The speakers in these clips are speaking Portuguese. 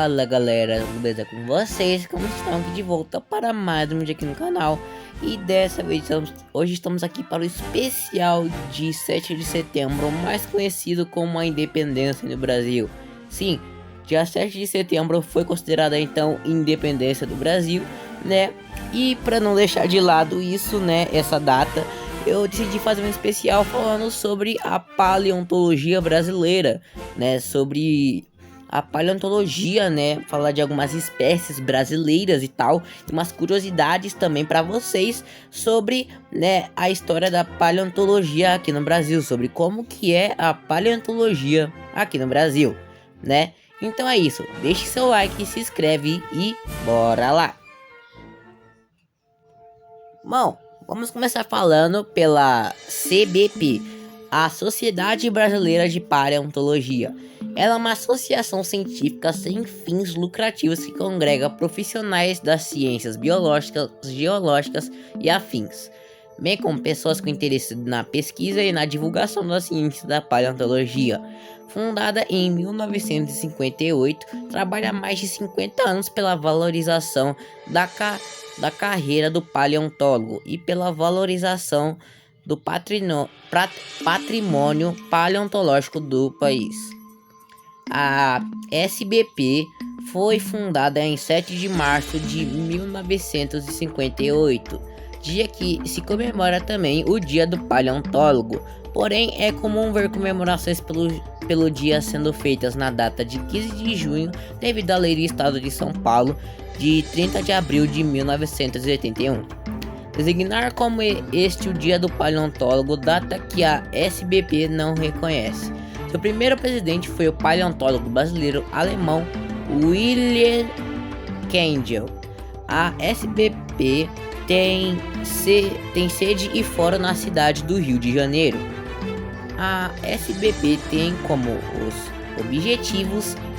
Fala galera, beleza com vocês? Como estão aqui de volta para mais um vídeo aqui no canal. E dessa vez, hoje estamos aqui para o especial de 7 de setembro, mais conhecido como a independência do Brasil. Sim, dia 7 de setembro foi considerada então independência do Brasil, né? E para não deixar de lado isso, né, essa data, eu decidi fazer um especial falando sobre a paleontologia brasileira, né, sobre a paleontologia, né, falar de algumas espécies brasileiras e tal, e umas curiosidades também para vocês sobre, né, a história da paleontologia aqui no Brasil, sobre como que é a paleontologia aqui no Brasil, né? Então é isso, deixe seu like, se inscreve e bora lá. Bom, vamos começar falando pela CBP, a Sociedade Brasileira de Paleontologia. Ela é uma associação científica sem fins lucrativos que congrega profissionais das ciências biológicas, geológicas e afins, bem como pessoas com interesse na pesquisa e na divulgação da ciência da paleontologia. Fundada em 1958, trabalha há mais de 50 anos pela valorização da carreira do paleontólogo e pela valorização do patrimônio paleontológico do país. A SBP foi fundada em 7 de março de 1958, dia que se comemora também o Dia do Paleontólogo. Porém, é comum ver comemorações pelo dia sendo feitas na data de 15 de junho, devido à Lei do Estado de São Paulo de 30 de abril de 1981. Designar como este o Dia do Paleontólogo, data que a SBP não reconhece. Seu primeiro presidente foi o paleontólogo brasileiro alemão Wilhelm Kendall. A SBP tem sede e fórum na cidade do Rio de Janeiro. A SBP tem como os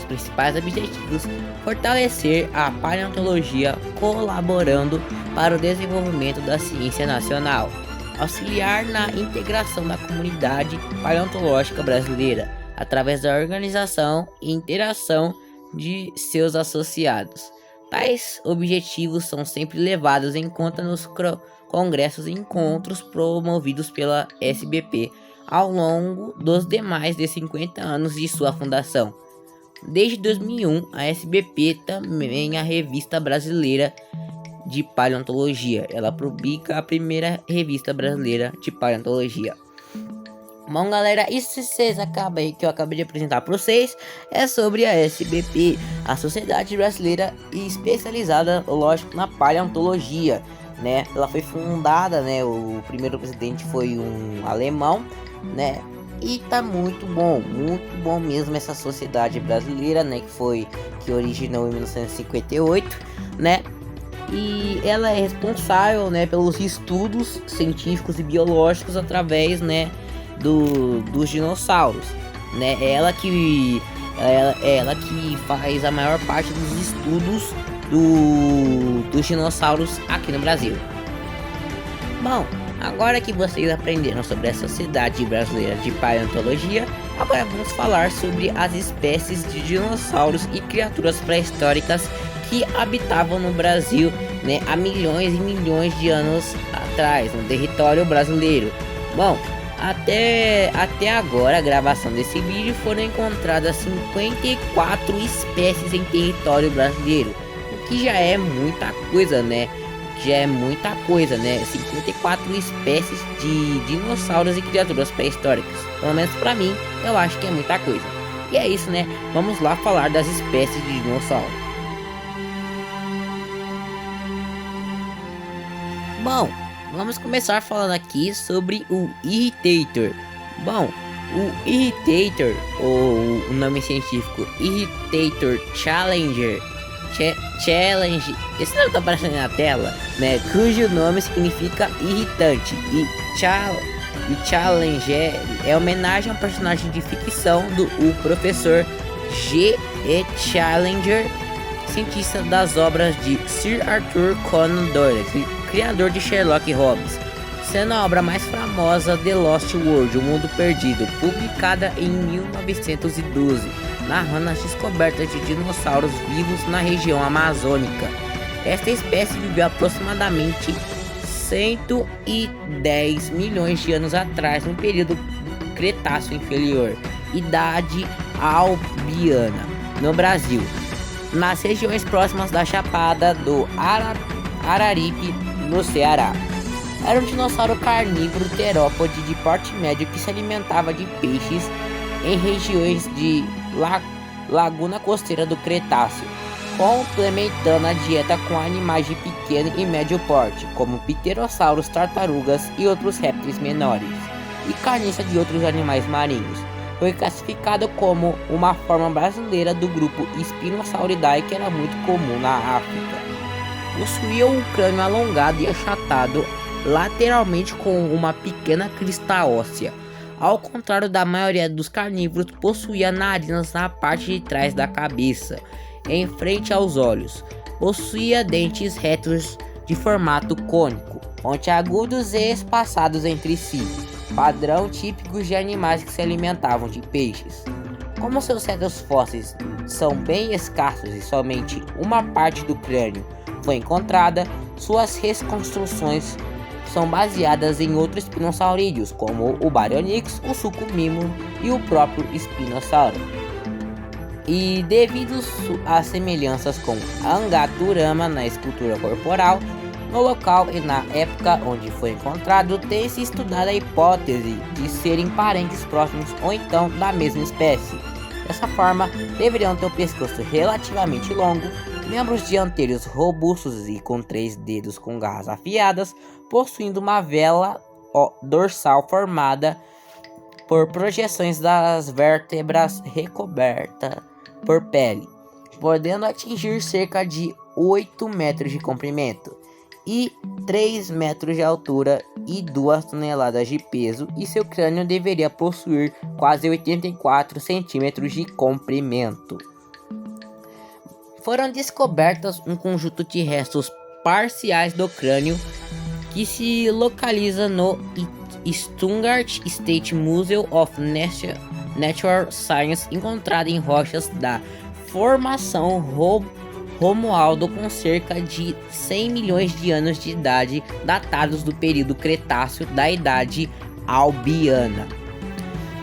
principais objetivos, fortalecer a paleontologia, colaborando para o desenvolvimento da ciência nacional, auxiliar na integração da comunidade paleontológica brasileira, através da organização e interação de seus associados. Tais objetivos são sempre levados em conta nos congressos e encontros promovidos pela SBP ao longo dos demais de 50 anos de sua fundação. Desde 2001, a SBP também é a Revista Brasileira de Paleontologia. Ela publica a primeira revista brasileira de paleontologia. Bom galera, isso que eu acabei de apresentar para vocês é sobre a SBP, a Sociedade Brasileira Especializada, lógico, na Paleontologia, né? Ela foi fundada, né? O primeiro presidente foi um alemão, né? E tá muito bom mesmo essa sociedade brasileira, né? Que originou em 1958, né? E ela é responsável, né, pelos estudos científicos e biológicos através, né, dos dinossauros, né? Ela que faz a maior parte dos estudos dos dinossauros aqui no Brasil. Bom, agora que vocês aprenderam sobre a Sociedade Brasileira de Paleontologia, agora vamos falar sobre as espécies de dinossauros e criaturas pré-históricas que habitavam no Brasil, né, há milhões e milhões de anos atrás, no território brasileiro. Bom, até agora, a gravação desse vídeo, foram encontradas 54 espécies em território brasileiro, o que já é muita coisa, né? 54 espécies de dinossauros e criaturas pré-históricas. Pelo menos pra mim, eu acho que é muita coisa. E é isso, né? Vamos lá falar das espécies de dinossauro. Bom, vamos começar falando aqui sobre o Irritator. Bom, o Irritator, ou o nome científico Irritator Challenger, esse nome tá aparecendo na tela, né? Cujo nome significa irritante. E Challenger é homenagem a um personagem de ficção do professor G. E. Challenger, cientista das obras de Sir Arthur Conan Doyle, criador de Sherlock Holmes. sendo a obra mais famosa The Lost World, O Mundo Perdido, publicada em 1912, narrando as descobertas de dinossauros vivos na região amazônica. Esta espécie viveu aproximadamente 110 milhões de anos atrás, no período Cretáceo Inferior, idade albiana, no Brasil, nas regiões próximas da Chapada do Araripe, no Ceará. Era um dinossauro carnívoro terópode de porte médio que se alimentava de peixes em regiões de laguna costeira do Cretáceo, complementando a dieta com animais de pequeno e médio porte, como pterossauros, tartarugas e outros répteis menores, e carniça de outros animais marinhos. Foi classificado como uma forma brasileira do grupo Spinosauridae, que era muito comum na África. Possuía um crânio alongado e achatado lateralmente com uma pequena crista óssea. Ao contrário da maioria dos carnívoros, possuía narinas na parte de trás da cabeça, em frente aos olhos. Possuía dentes retos de formato cônico, pontiagudos e espaçados entre si, padrão típico de animais que se alimentavam de peixes. Como seus restos fósseis são bem escassos e somente uma parte do crânio foi encontrada, suas reconstruções são baseadas em outros espinosaurídeos, como o Baryonyx, o Sucumimur e o próprio espinossauro. E devido às semelhanças com Angaturama na escultura corporal, no local e na época onde foi encontrado, tem-se estudado a hipótese de serem parentes próximos ou então da mesma espécie. Dessa forma, deveriam ter o pescoço relativamente longo, membros dianteiros robustos e com 3 dedos com garras afiadas, possuindo uma vela dorsal formada por projeções das vértebras recoberta por pele, podendo atingir cerca de 8 metros de comprimento e 3 metros de altura e 2 toneladas de peso, e seu crânio deveria possuir quase 84 centímetros de comprimento. Foram descobertas um conjunto de restos parciais do crânio que se localiza no Stuttgart State Museum of Natural Science, encontrado em rochas da Formação Romualdo com cerca de 100 milhões de anos de idade, datados do período Cretáceo da Idade Albiana.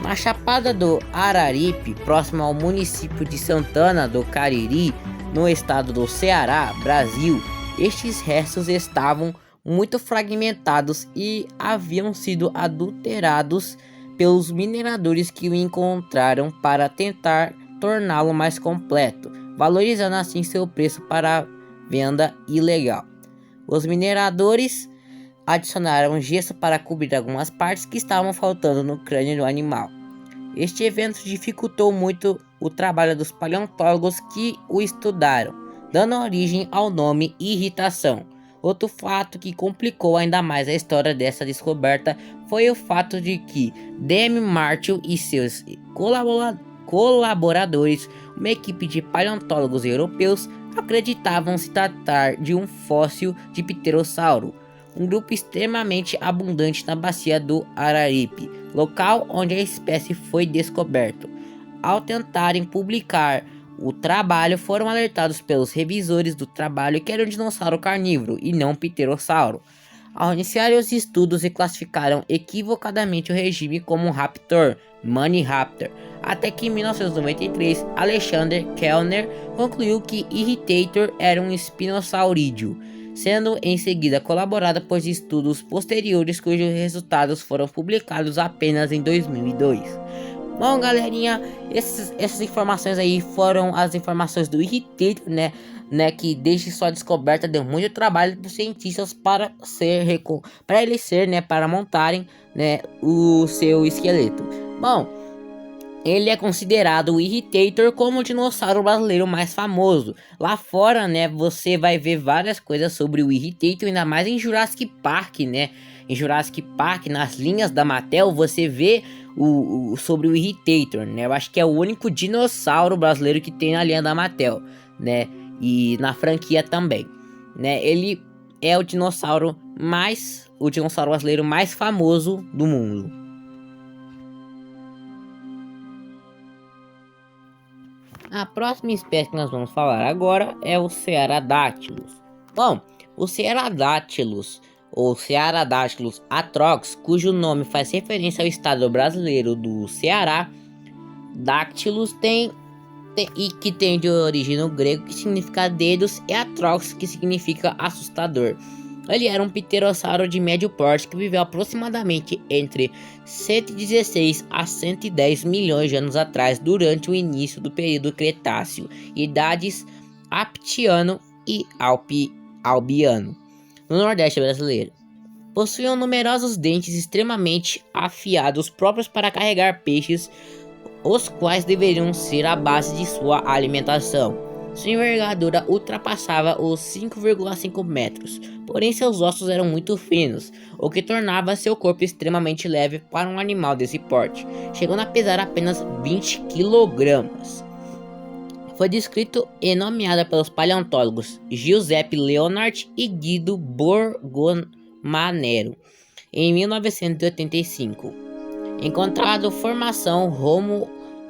Na Chapada do Araripe, próximo ao município de Santana do Cariri, no estado do Ceará, Brasil, estes restos estavam muito fragmentados e haviam sido adulterados pelos mineradores que o encontraram para tentar torná-lo mais completo, valorizando assim seu preço para venda ilegal. Os mineradores adicionaram gesso para cobrir algumas partes que estavam faltando no crânio do animal. Este evento dificultou muito o trabalho dos paleontólogos que o estudaram, dando origem ao nome irritação. Outro fato que complicou ainda mais a história dessa descoberta foi o fato de que Demi Martel e seus colaboradores, uma equipe de paleontólogos europeus, acreditavam se tratar de um fóssil de pterossauro, um grupo extremamente abundante na bacia do Araripe, local onde a espécie foi descoberta. Ao tentarem publicar o trabalho, foram alertados pelos revisores do trabalho que era um dinossauro carnívoro e não um pterossauro. Ao iniciar os estudos, classificaram equivocadamente o regime como um raptor, Maniraptor, até que em 1993, Alexander Kellner concluiu que Irritator era um espinosaurídeo, sendo em seguida colaborada por estudos posteriores cujos resultados foram publicados apenas em 2002. Bom, galerinha, essas informações aí foram as informações do Irritator, né, que desde sua descoberta deu muito trabalho para os cientistas para montarem, né, o seu esqueleto. Bom, ele é considerado o Irritator como o dinossauro brasileiro mais famoso. Lá fora, né, você vai ver várias coisas sobre o Irritator, ainda mais em Jurassic Park, né? Em Jurassic Park, nas linhas da Mattel, você vê sobre o Irritator, né? Eu acho que é o único dinossauro brasileiro que tem na linha da Mattel, né? E na franquia também, né? Ele é o dinossauro brasileiro mais famoso do mundo. A próxima espécie que nós vamos falar agora é o Cearadactylus. Bom, o Cearadactylus ou Cearadactylus atrox, cujo nome faz referência ao estado brasileiro do Ceará, Dactylus que tem de origem no grego, que significa dedos, e atrox, que significa assustador. Ele era um pterossauro de médio porte que viveu aproximadamente entre 116 a 110 milhões de anos atrás, durante o início do período Cretáceo, idades Aptiano e Albiano, no Nordeste brasileiro. Possuíam numerosos dentes extremamente afiados, próprios para carregar peixes, os quais deveriam ser a base de sua alimentação. Sua envergadura ultrapassava os 5,5 metros, porém seus ossos eram muito finos, o que tornava seu corpo extremamente leve para um animal desse porte, chegando a pesar apenas 20 kg. Foi descrito e nomeado pelos paleontólogos Giuseppe Leonard e Guido Borgomanero em 1985. Encontrado Formação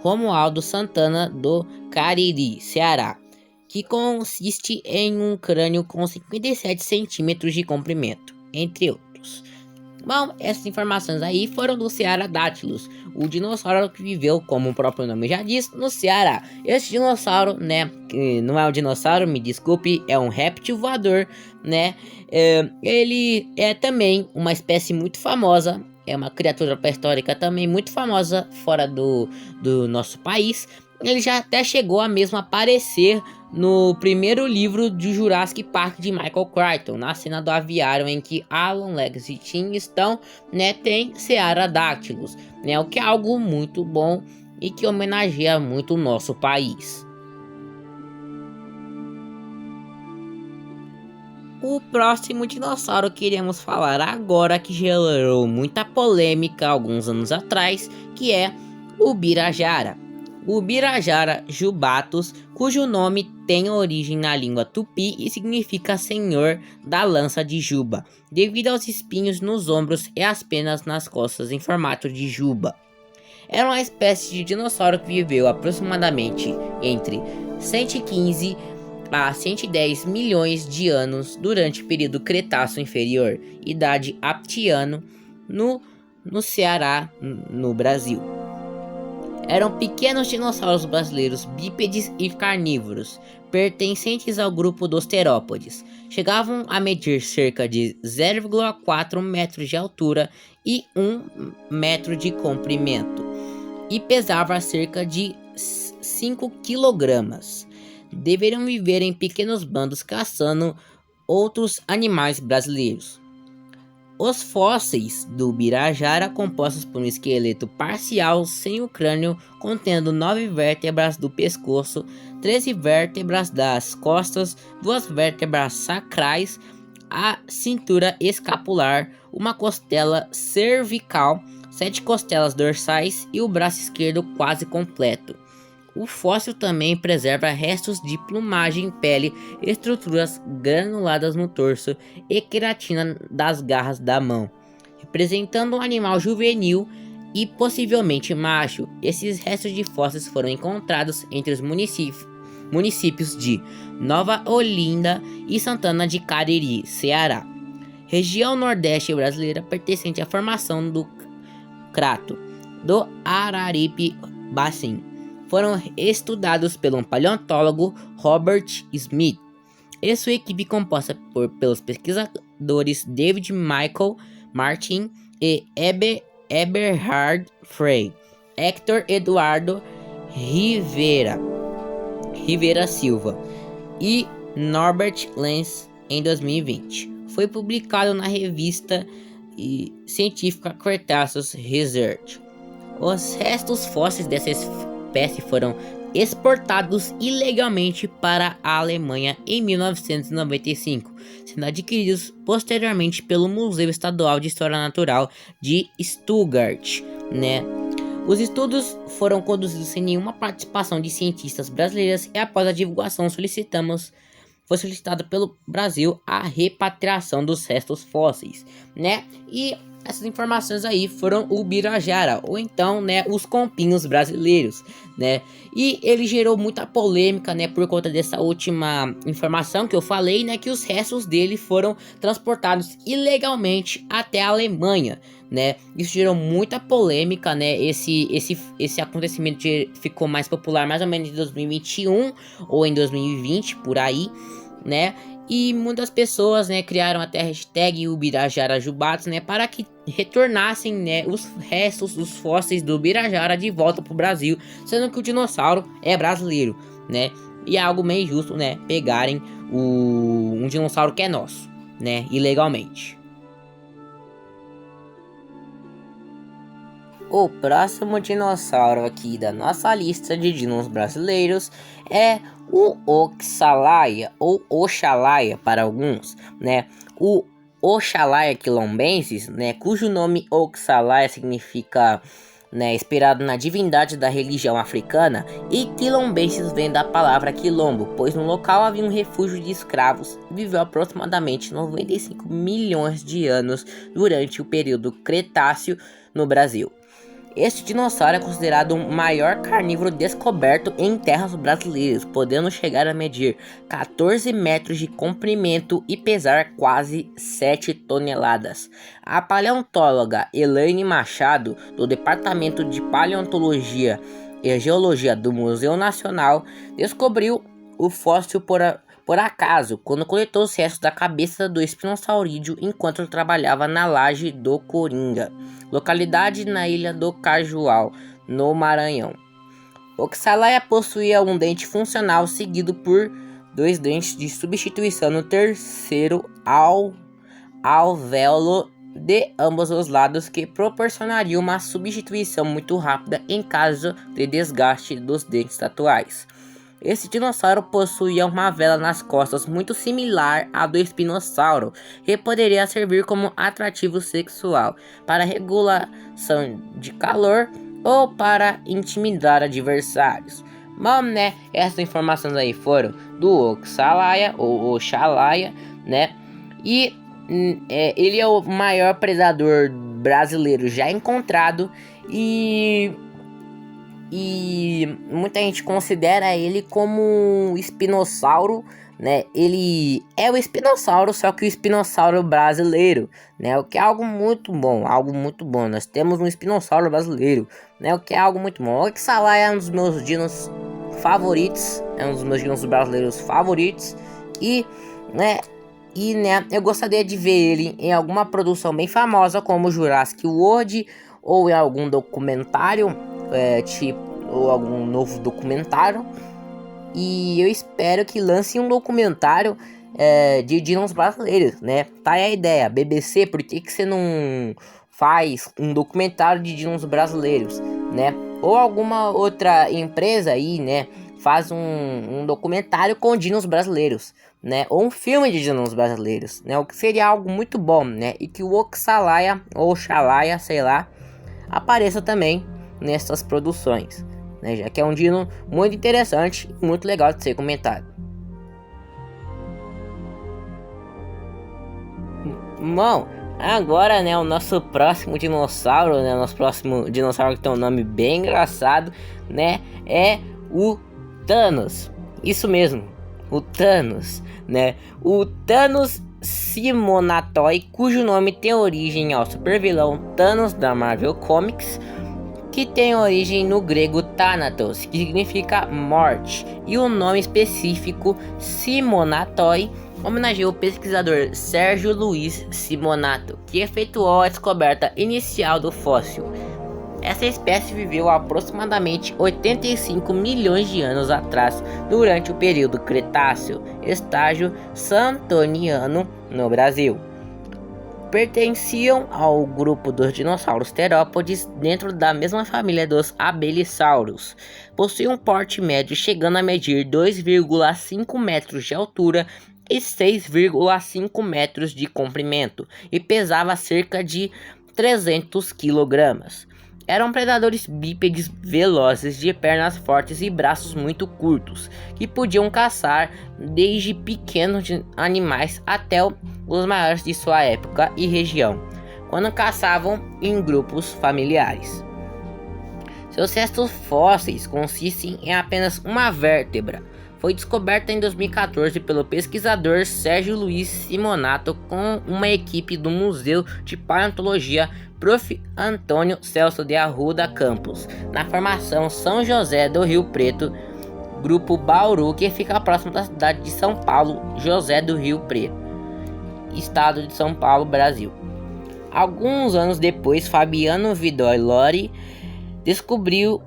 Romualdo Santana do Cariri, Ceará, que consiste em um crânio com 57 centímetros de comprimento, entre outros. Bom, essas informações aí foram do Cearadactylus, o dinossauro que viveu, como o próprio nome já diz, no Ceará. Esse dinossauro, né, que não é um dinossauro, me desculpe, é um réptil voador, né, ele é também uma espécie muito famosa, é uma criatura pré-histórica também muito famosa fora do nosso país. Ele já até chegou a mesmo aparecer no primeiro livro de Jurassic Park de Michael Crichton, na cena do aviário em que Alan, Lex e Tim estão, né, tem Cearadactylus, né, o que é algo muito bom e que homenageia muito o nosso país. O próximo dinossauro que iremos falar agora, que gerou muita polêmica alguns anos atrás, que é o Birajara. O Birajara jubatus, cujo nome tem origem na língua tupi e significa senhor da lança de juba, devido aos espinhos nos ombros e as penas nas costas em formato de juba. Era uma espécie de dinossauro que viveu aproximadamente entre 115 a 110 milhões de anos durante o período Cretáceo inferior, idade Aptiano, no Ceará, no Brasil. Eram pequenos dinossauros brasileiros bípedes e carnívoros, pertencentes ao grupo dos terópodes. Chegavam a medir cerca de 0,4 metros de altura e 1 metro de comprimento, e pesava cerca de 5 kg. Deveriam viver em pequenos bandos caçando outros animais brasileiros. Os fósseis do Birajara, compostos por um esqueleto parcial sem o crânio, contendo 9 vértebras do pescoço, 13 vértebras das costas, 2 vértebras sacrais, a cintura escapular, uma costela cervical, 7 costelas dorsais e o braço esquerdo quase completo. O fóssil também preserva restos de plumagem, pele, estruturas granuladas no torso e queratina das garras da mão, representando um animal juvenil e possivelmente macho. Esses restos de fósseis foram encontrados entre os municípios de Nova Olinda e Santana de Cariri, Ceará, região nordeste brasileira pertencente à formação do Crato do Araripe Basin. Foram estudados pelo paleontólogo Robert Smith e sua equipe, composta pelos pesquisadores David Michael Martin e Eberhard Frey, Hector Eduardo Rivera Silva e Norbert Lenz em 2020. Foi publicado na revista científica Cretaceous Research. Os restos fósseis dessa espécie foram exportados ilegalmente para a Alemanha em 1995, sendo adquiridos posteriormente pelo Museu Estadual de História Natural de Stuttgart, né? Os estudos foram conduzidos sem nenhuma participação de cientistas brasileiros e após a divulgação foi solicitado pelo Brasil a repatriação dos restos fósseis, né? E essas informações aí foram o Birajara, ou então, né, os Compinhos brasileiros, né? E ele gerou muita polêmica, né, por conta dessa última informação que eu falei, né, que os restos dele foram transportados ilegalmente até a Alemanha, né? Isso gerou muita polêmica, né? Esse acontecimento ficou mais popular mais ou menos em 2021 ou em 2020, por aí, né? E muitas pessoas, né, criaram até a hashtag Ubirajara Jubatos, né, para que retornassem, né, os restos dos fósseis do Ubirajara de volta pro Brasil, sendo que o dinossauro é brasileiro, né? E é algo meio justo, né, pegarem um dinossauro que é nosso, né, ilegalmente. O próximo dinossauro aqui da nossa lista de dinos brasileiros é o Oxalaia, ou Oxalaia para alguns, né? O Oxalaia quilombensis, né, cujo nome Oxalaia significa, né, inspirado na divindade da religião africana, e quilombensis vem da palavra quilombo, pois no local havia um refúgio de escravos e viveu aproximadamente 95 milhões de anos durante o período Cretáceo no Brasil. Este dinossauro é considerado o maior carnívoro descoberto em terras brasileiras, podendo chegar a medir 14 metros de comprimento e pesar quase 7 toneladas. A paleontóloga Elaine Machado, do Departamento de Paleontologia e Geologia do Museu Nacional, descobriu o fóssil por acaso, quando coletou os restos da cabeça do espinossaurídeo enquanto trabalhava na laje do Coringa, localidade na ilha do Cajual, no Maranhão. Oxalaia possuía um dente funcional seguido por 2 dentes de substituição no terceiro alvéolo de ambos os lados, que proporcionaria uma substituição muito rápida em caso de desgaste dos dentes atuais. Esse dinossauro possuía uma vela nas costas muito similar à do espinossauro, que poderia servir como atrativo sexual, para regulação de calor ou para intimidar adversários. Bom, né, essas informações aí foram do Oxalaia, ou Oxalaia, né, e ele é o maior predador brasileiro já encontrado e muita gente considera ele como um espinossauro, né? Ele é o espinossauro, só que o espinossauro brasileiro, né? O que é algo muito bom, algo muito bom. Nós temos um espinossauro brasileiro, né? O que é algo muito bom. O Oxalaia é um dos meus dinos favoritos, é um dos meus dinos brasileiros favoritos né, eu gostaria de ver ele em alguma produção bem famosa, como Jurassic World, ou em algum documentário, ou algum novo documentário. E eu espero que lance um documentário de dinos brasileiros, né? Tá aí a ideia, BBC, por que você não faz um documentário de dinos brasileiros, né? Ou alguma outra empresa aí, né, faz um documentário com dinos brasileiros, né? Ou um filme de dinos brasileiros, né? O que seria algo muito bom, né? E que o Oxalaia, ou Oxalaia, sei lá, apareça também nessas produções, né? Já que é um dino muito interessante e muito legal de ser comentado. Bom, agora, né, o nosso próximo dinossauro, né, nosso próximo dinossauro que tem um nome bem engraçado, né, é o Thanos. Isso mesmo, o Thanos, né? O Thanos Simonatoi, cujo nome tem origem ao supervilão Thanos da Marvel Comics, que tem origem no grego Thanatos, que significa morte, e o nome específico Simonatoi homenageia o pesquisador Sérgio Luiz Simonato, que efetuou a descoberta inicial do fóssil. Essa espécie viveu há aproximadamente 85 milhões de anos atrás, durante o período Cretáceo, estágio Santoniano, no Brasil. Pertenciam ao grupo dos dinossauros terópodes, dentro da mesma família dos abelissauros. Possui um porte médio, chegando a medir 2,5 metros de altura e 6,5 metros de comprimento, e pesava cerca de 300 kg. Eram predadores bípedes velozes de pernas fortes e braços muito curtos, que podiam caçar desde pequenos animais até os maiores de sua época e região, quando caçavam em grupos familiares. Seus restos fósseis consistem em apenas uma vértebra. Foi descoberta em 2014 pelo pesquisador Sérgio Luiz Simonato com uma equipe do Museu de Paleontologia Prof. Antônio Celso de Arruda Campos, na formação São José do Rio Preto, Grupo Bauru, que fica próximo da cidade de São Paulo, José do Rio Preto, Estado de São Paulo, Brasil. Alguns anos depois, Fabiano Vidal Lori descobriu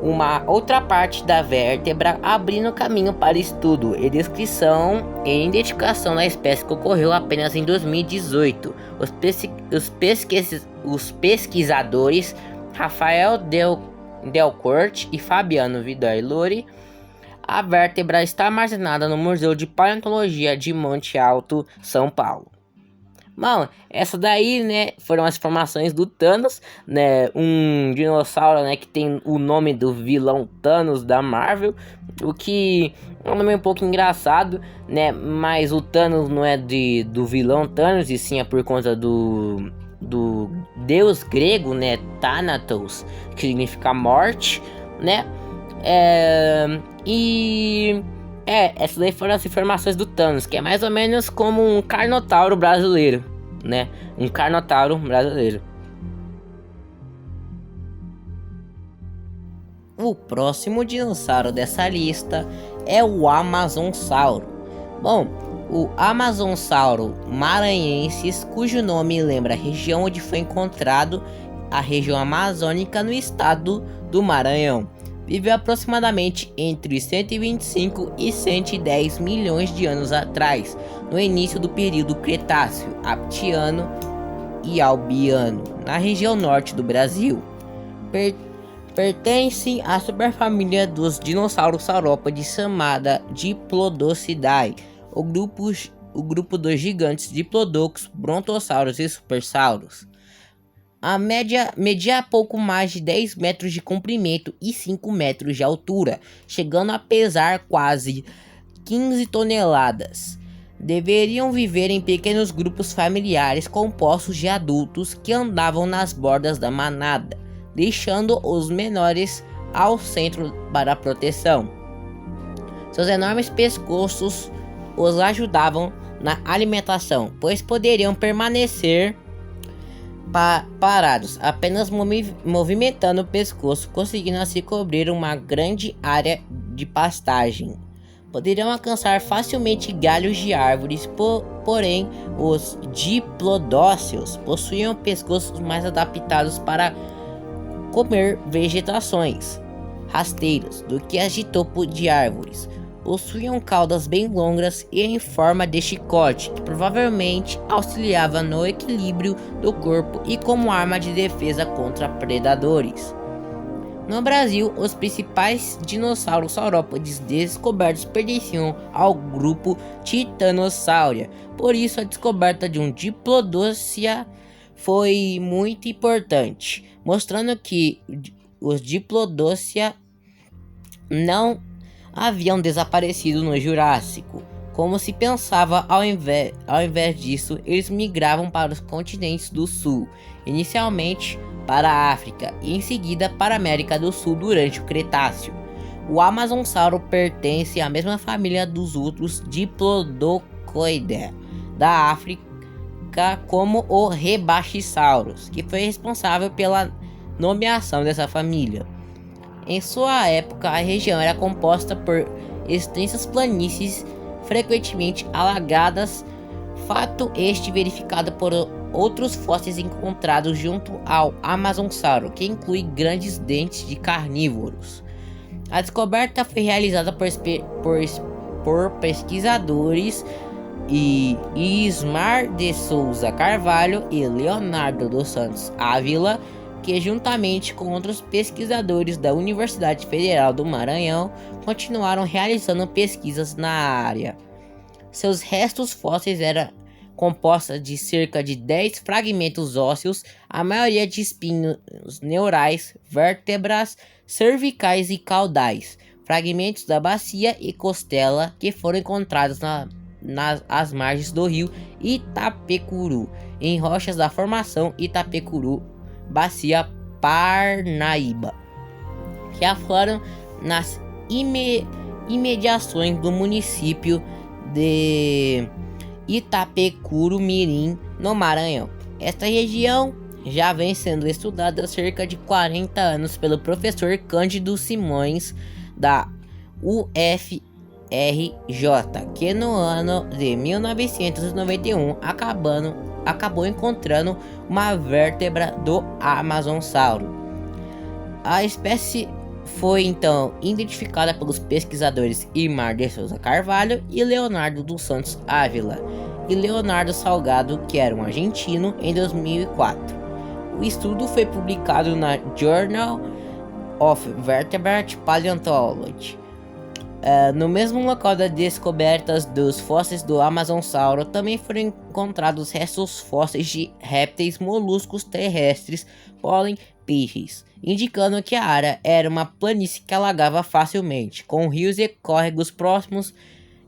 uma outra parte da vértebra, abrindo caminho para estudo e descrição e identificação da espécie, que ocorreu apenas em 2018. Os pesquisadores Rafael Delcourt e Fabiano Vidal Lori. A vértebra está armazenada no Museu de Paleontologia de Monte Alto, São Paulo. Bom, essa daí, né, foram as informações do Thanos, né, um dinossauro, né, que tem o nome do vilão Thanos da Marvel, o que é um nome um pouco engraçado, né, mas o Thanos não é do vilão Thanos, e sim é por conta do deus grego, né, Thanatos, que significa morte, né, essas daí foram as informações do Thanos, que é mais ou menos como um Carnotauro brasileiro, né? Um Carnotauro brasileiro. O próximo dinossauro dessa lista é o Amazonsauro. Bom, o Amazonsauro maranhensis, cujo nome lembra a região onde foi encontrado a região amazônica no estado do Maranhão, viveu aproximadamente entre 125 e 110 milhões de anos atrás, no início do período Cretáceo, Aptiano e Albiano, na região norte do Brasil. Pertence à superfamília dos dinossauros saurópodes chamada Diplodocidae, o grupo dos gigantes Diplodocus, Brontossauros e Supersauros. A média media pouco mais de 10 metros de comprimento e 5 metros de altura, chegando a pesar quase 15 toneladas. Deveriam viver em pequenos grupos familiares compostos de adultos que andavam nas bordas da manada, deixando os menores ao centro para proteção. Seus enormes pescoços os ajudavam na alimentação, pois poderiam permanecer parados, apenas movimentando o pescoço, conseguindo assim cobrir uma grande área de pastagem. Poderiam alcançar facilmente galhos de árvores, porém os diplodóceos possuíam pescoços mais adaptados para comer vegetações rasteiras do que as de topo de árvores. Possuíam caudas bem longas e em forma de chicote, que provavelmente auxiliava no equilíbrio do corpo e como arma de defesa contra predadores. No Brasil, os principais dinossauros saurópodes descobertos pertenciam ao grupo Titanossauria, por isso a descoberta de um Diplodocea foi muito importante, mostrando que os Diplodocea não haviam desaparecido no Jurássico, como se pensava. Ao invés disso, eles migravam para os continentes do sul, inicialmente para a África e em seguida para a América do Sul durante o Cretáceo. O Amazonsauro pertence à mesma família dos outros Diplodocoidea da África, como o Rebachisaurus, que foi responsável pela nomeação dessa família. Em sua época, a região era composta por extensas planícies frequentemente alagadas, fato este verificado por outros fósseis encontrados junto ao Amazonsauro, que inclui grandes dentes de carnívoros. A descoberta foi realizada por pesquisadores Ismar de Souza Carvalho e Leonardo dos Santos Ávila, que juntamente com outros pesquisadores da Universidade Federal do Maranhão continuaram realizando pesquisas na área. Seus restos fósseis eram composta de cerca de 10 fragmentos ósseos, a maioria de espinhos neurais, vértebras cervicais e caudais, fragmentos da bacia e costela que foram encontrados nas margens do rio Itapecuru, em rochas da formação Itapecuru, bacia Parnaíba, que afloram nas imediações do município de Itapecuru Mirim, no Maranhão. Esta região já vem sendo estudada há cerca de 40 anos pelo professor Cândido Simões, da UFRJ, que no ano de 1991 acabou encontrando uma vértebra do Amazonsauro. A espécie foi então identificada pelos pesquisadores Imar de Souza Carvalho e Leonardo dos Santos Ávila e Leonardo Salgado, que era um argentino, em 2004. O estudo foi publicado na Journal of Vertebrate Paleontology. No mesmo local das descobertas dos fósseis do Amazonsauro, também foram encontrados restos fósseis de répteis, moluscos terrestres, pólen, peixes, indicando que a área era uma planície que alagava facilmente, com rios e córregos próximos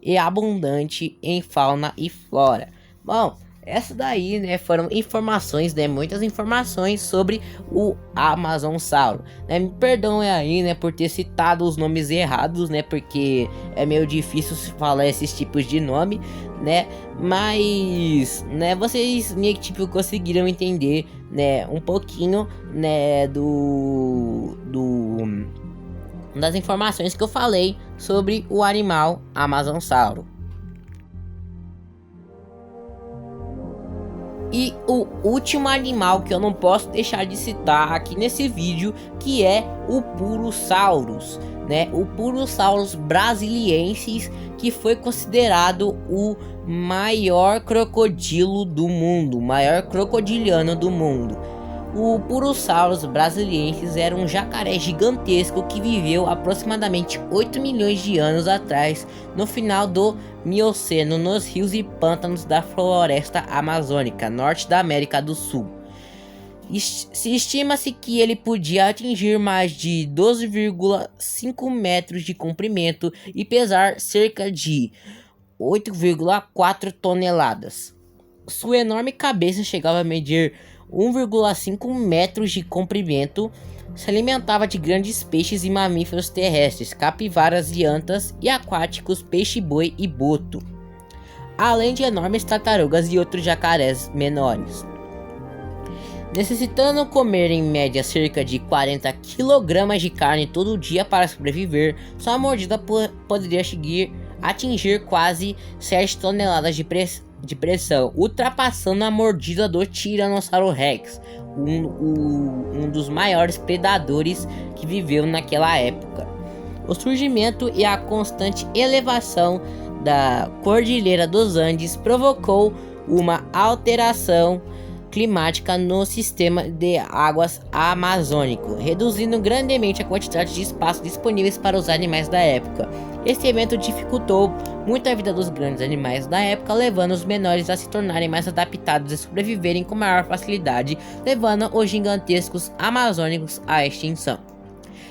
e abundante em fauna e flora. Bom, essa daí, né, foram informações, né, muitas informações sobre o Amazonsauro, né? Me perdoem aí, né, por ter citado os nomes errados, né, porque é meio difícil falar esses tipos de nome, né, mas, né, vocês meio que tipo conseguiram entender, né, um pouquinho, né, das informações que eu falei sobre o animal Amazonsauro. E o último animal que eu não posso deixar de citar aqui nesse vídeo, que é o Purosaurus, né? O Purosaurus brasiliensis, que foi considerado o maior crocodilo do mundo, maior crocodiliano do mundo. O Purosaurus brasiliensis era um jacaré gigantesco que viveu aproximadamente 8 milhões de anos atrás, no final do Mioceno, nos rios e pântanos da floresta amazônica, norte da América do Sul. Se estima-se que ele podia atingir mais de 12,5 metros de comprimento e pesar cerca de 8,4 toneladas. Sua enorme cabeça chegava a medir 1,5 metros de comprimento, se alimentava de grandes peixes e mamíferos terrestres, capivaras e antas, e aquáticos, peixe-boi e boto, além de enormes tartarugas e outros jacarés menores. Necessitando comer em média cerca de 40 kg de carne todo dia para sobreviver, sua mordida poderia atingir quase 7 toneladas de pressão, ultrapassando a mordida do Tiranossauro Rex, um dos maiores predadores que viveu naquela época. O surgimento e a constante elevação da Cordilheira dos Andes provocou uma alteração climática no sistema de águas amazônico, reduzindo grandemente a quantidade de espaço disponíveis para os animais da época. Esse evento dificultou muito a vida dos grandes animais da época, levando os menores a se tornarem mais adaptados e sobreviverem com maior facilidade, levando os gigantescos amazônicos à extinção.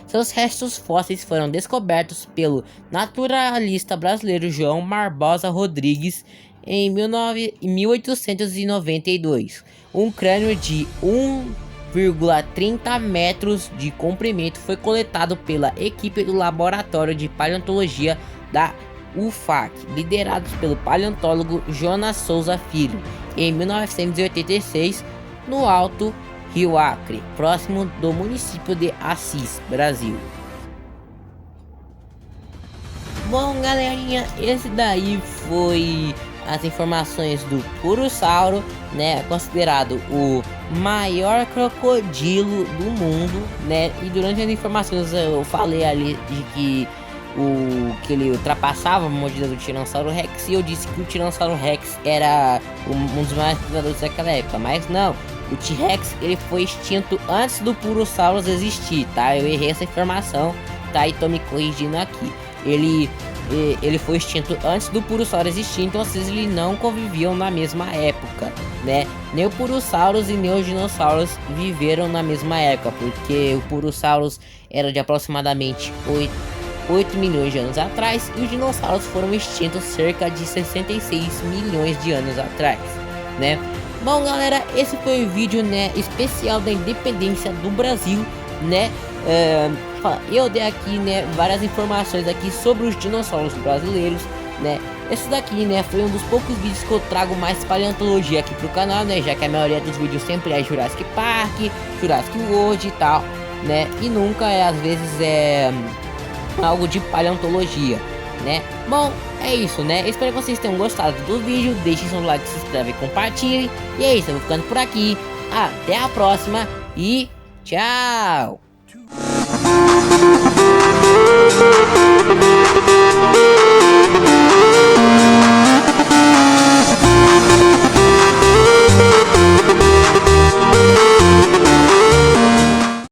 Seus restos fósseis foram descobertos pelo naturalista brasileiro João Barbosa Rodrigues em 1892. Um crânio de 1,30 metros de comprimento foi coletado pela equipe do Laboratório de Paleontologia da UFAC, liderados pelo paleontólogo Jonas Souza Filho, em 1986, no Alto Rio Acre, próximo do município de Assis, Brasil. Bom, galerinha, esse daí foi as informações do Purosauro, né, considerado o maior crocodilo do mundo, né, e durante as informações eu falei ali de que ele ultrapassava a mordida do Tiranossauro Rex, e eu disse que o Tiranossauro Rex era um dos maiores predadores daquela época, mas não, o T-Rex ele foi extinto antes do Purosaurus existir, tá, eu errei essa informação, tá, e tô me corrigindo aqui. Ele ele foi extinto antes do Purussauro existir, então vocês ele não conviviam na mesma época, né? Nem o Purosaurus e nem os dinossauros viveram na mesma época, porque o Purosaurus era de aproximadamente 8 milhões de anos atrás e os dinossauros foram extintos cerca de 66 milhões de anos atrás, né? Bom, galera, esse foi o vídeo, né, especial da independência do Brasil, né? Eu dei aqui, né, várias informações aqui sobre os dinossauros brasileiros, né? Esse daqui, né, foi um dos poucos vídeos que eu trago mais paleontologia aqui pro canal, né? Já que a maioria dos vídeos sempre é Jurassic Park, Jurassic World e tal, né? E nunca às vezes algo de paleontologia, né? Bom, é isso, né? Espero que vocês tenham gostado do vídeo. Deixem seu like, se inscreve e compartilhe. E é isso, eu vou ficando por aqui. Até a próxima e tchau!